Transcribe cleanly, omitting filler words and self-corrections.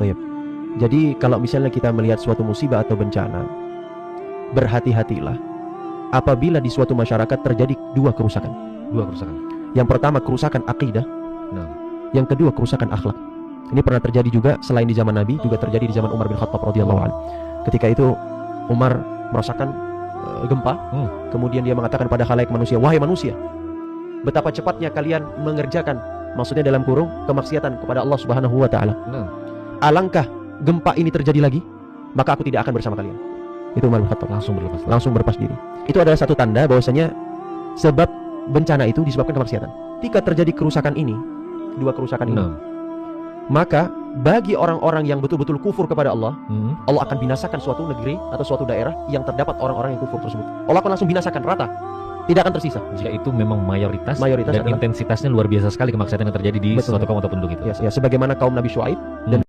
Baik. Jadi kalau misalnya kita melihat suatu musibah atau bencana, berhati-hatilah apabila di suatu masyarakat terjadi dua kerusakan. Dua kerusakan. Yang pertama kerusakan akidah, Nah, yang kedua kerusakan akhlak. Ini pernah terjadi juga selain di zaman Nabi, juga terjadi di zaman Umar bin Khattab radhiyallahu anhu. Ketika itu Umar merasakan gempa, kemudian dia mengatakan pada khalayak manusia, wahai manusia, betapa cepatnya kalian mengerjakan, maksudnya dalam kurung, kemaksiatan kepada Allah Subhanahu wa taala. nah. Alangkah gempa ini terjadi lagi, maka aku tidak akan bersama kalian. Itu Umar bin Khattab langsung berlepas diri. Itu adalah satu tanda bahwasanya sebab bencana itu disebabkan kemaksiatan. Ketika terjadi kerusakan ini, dua kerusakan ini, maka bagi orang-orang yang betul-betul kufur kepada Allah, Allah akan binasakan suatu negeri atau suatu daerah yang terdapat orang-orang yang kufur tersebut. Allah akan langsung binasakan rata, tidak akan tersisa. Jika itu memang mayoritas dan adalah, intensitasnya luar biasa sekali kemaksiatan yang terjadi di suatu kaum atau penduduk itu. Ya, sebagaimana kaum Nabi Syuaib dan